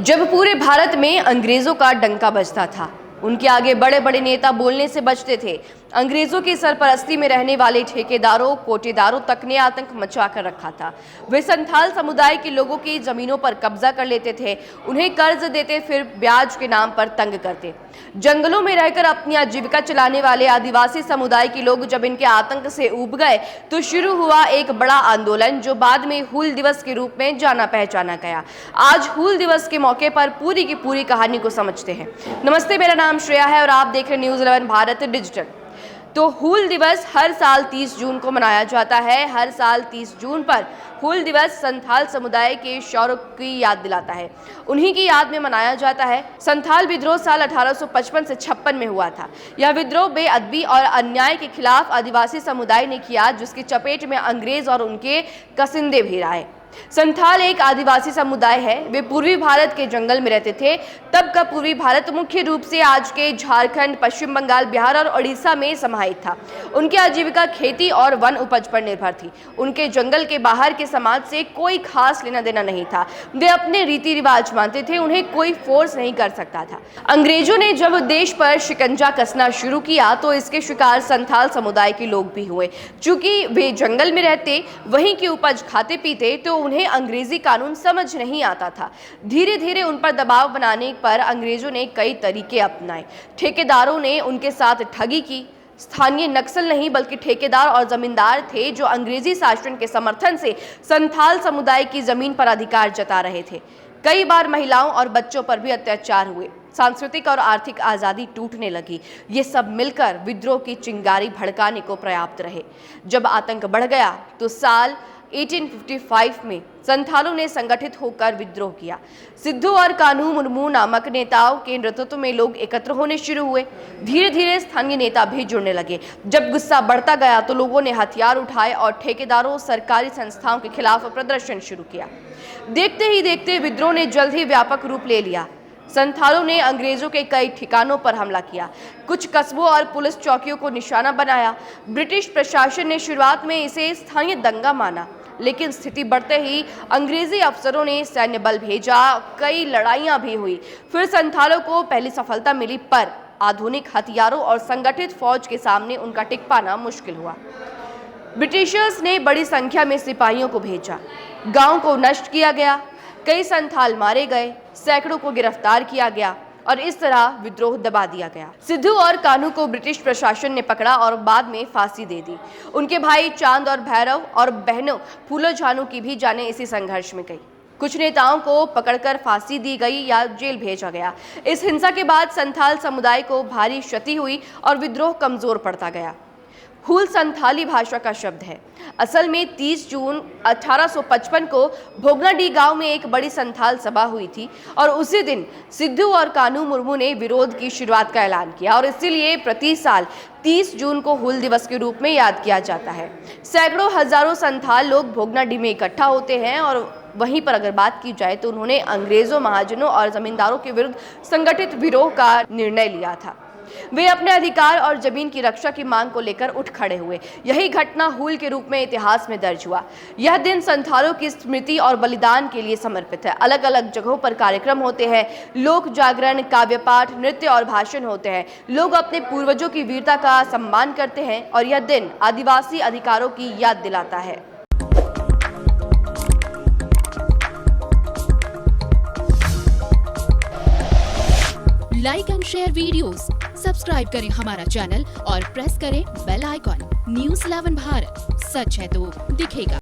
जब पूरे भारत में अंग्रेजों का डंका बजता था, उनके आगे बड़े बड़े नेता बोलने से बचते थे। अंग्रेजों की सरपरस्ती में रहने वाले ठेकेदारों, कोटेदारों तक ने आतंक मचा कर रखा था। वे संथाल समुदाय के लोगों की जमीनों पर कब्जा कर लेते थे, उन्हें कर्ज देते, फिर ब्याज के नाम पर तंग करते। जंगलों में रहकर अपनी आजीविका चलाने वाले आदिवासी समुदाय के लोग जब इनके आतंक से ऊब गए तो शुरू हुआ एक बड़ा आंदोलन, जो बाद में हूल दिवस के रूप में जाना पहचाना गया। आज हूल दिवस के मौके पर पूरी की पूरी कहानी को समझते हैं। नमस्ते, मेरा नाम श्रेया है और आप देख रहे हैं न्यूज़ 11 भारत डिजिटल। तो हूल दिवस हर साल 30 जून को मनाया जाता है। हर साल 30 जून पर हूल दिवस संथाल समुदाय के शौर्य की याद दिलाता है, उन्हीं की याद में मनाया जाता है। संथाल विद्रोह साल 1855 से 56 में हुआ था। यह विद्रोह बेअदबी और अन्याय के खिलाफ आदिवासी समुदाय ने किया, जिसकी चपेट में अंग्रेज और उनके कसिंदे भी आए। संथाल एक आदिवासी समुदाय है। वे पूर्वी भारत के जंगल में रहते थे। तब का पूर्वी भारत मुख्य रूप से आज के झारखंड, पश्चिम बंगाल, बिहार और उड़ीसा में समाहित था। उनकी आजीविका खेती और वन उपज पर निर्भर थी। उनके जंगल के बाहर के समाज से कोई खास लेना देना नहीं था। वे अपने रीति रिवाज मानते थे, उन्हें कोई फोर्स नहीं कर सकता था। अंग्रेजों ने जब देश पर शिकंजा कसना शुरू किया तो इसके शिकार संथाल समुदाय के लोग भी हुए। चूंकि वे जंगल में रहते, वहीं की उपज खाते पीते, तो उन्हें अंग्रेजी कानून समझ नहीं आता था। धीरे धीरे उन पर दबाव बनाने पर अंग्रेजों ने कई तरीके अपनाए। ठेकेदारों ने उनके साथ ठगी की। स्थानीय नक्सल नहीं बल्कि ठेकेदार और जमींदार थे जो अंग्रेजी शासन के समर्थन से संथाल समुदाय की जमीन पर अधिकार जता रहे थे। कई बार महिलाओं और बच्चों पर भी अत्याचार हुए। सांस्कृतिक और आर्थिक आज़ादी टूटने लगी। ये सब मिलकर विद्रोह की चिंगारी भड़काने को पर्याप्त रहे। जब आतंक बढ़ गया तो साल 1855 में संथालों ने संगठित होकर विद्रोह किया। सिद्धू और कान्हू मुर्मू नामक नेताओं के नेतृत्व में लोग एकत्र होने शुरू हुए। धीरे धीरे स्थानीय नेता भी जुड़ने लगे। जब गुस्सा बढ़ता गया तो लोगों ने हथियार उठाए और ठेकेदारों, सरकारी संस्थाओं के खिलाफ प्रदर्शन शुरू किया। देखते ही देखते विद्रोह ने जल्द ही व्यापक रूप ले लिया। संथालों ने अंग्रेजों के कई ठिकानों पर हमला किया, कुछ कस्बों और पुलिस चौकियों को निशाना बनाया। ब्रिटिश प्रशासन ने शुरुआत में इसे स्थानीय दंगा माना, लेकिन स्थिति बढ़ते ही अंग्रेजी अफसरों ने सैन्य बल भेजा। कई लड़ाइयां भी हुई। फिर संथालों को पहली सफलता मिली, पर आधुनिक हथियारों और संगठित फौज के सामने उनका टिक पाना मुश्किल हुआ। ब्रिटिशर्स ने बड़ी संख्या में सिपाहियों को भेजा। गांव को नष्ट किया गया। कई संथाल मारे गए, सैकड़ों को गिरफ्तार किया गया और इस तरह विद्रोह दबा दिया गया। सिद्धू और कान्हू को ब्रिटिश प्रशासन ने पकड़ा और बाद में फांसी दे दी। उनके भाई चांद और भैरव और बहनों फूलो झानू की भी जानें इसी संघर्ष में गई। कुछ नेताओं को पकड़कर फांसी दी गई या जेल भेजा गया। इस हिंसा के बाद संथाल समुदाय को भारी क्षति हुई और विद्रोह कमजोर पड़ता गया। हूल संथाली भाषा का शब्द है। असल में 30 जून 1855 को भोगनाडीह गांव में एक बड़ी संथाल सभा हुई थी और उसी दिन सिद्धू और कान्हू मुर्मू ने विरोध की शुरुआत का ऐलान किया और इसीलिए प्रति साल 30 जून को हूल दिवस के रूप में याद किया जाता है। सैकड़ों हजारों संथाल लोग भोगनाडीह में इकट्ठा होते हैं और वहीं पर अगर बात की जाए तो उन्होंने अंग्रेजों, महाजनों और जमींदारों के विरुद्ध संगठित विरोध का निर्णय लिया था। वे अपने अधिकार और जमीन की रक्षा की मांग को लेकर उठ खड़े हुए। यही घटना हूल के रूप में इतिहास में दर्ज हुआ। यह दिन संथालों की स्मृति और बलिदान के लिए समर्पित है। अलग अलग जगहों पर कार्यक्रम होते हैं, लोक जागरण, काव्य पाठ, नृत्य और भाषण होते हैं। लोग अपने पूर्वजों की वीरता का सम्मान करते हैं और यह दिन आदिवासी अधिकारों की याद दिलाता है। Like and share videos, subscribe करें हमारा चैनल और प्रेस करें बेल आइकॉन। न्यूज़ 11 भारत, सच है तो दिखेगा।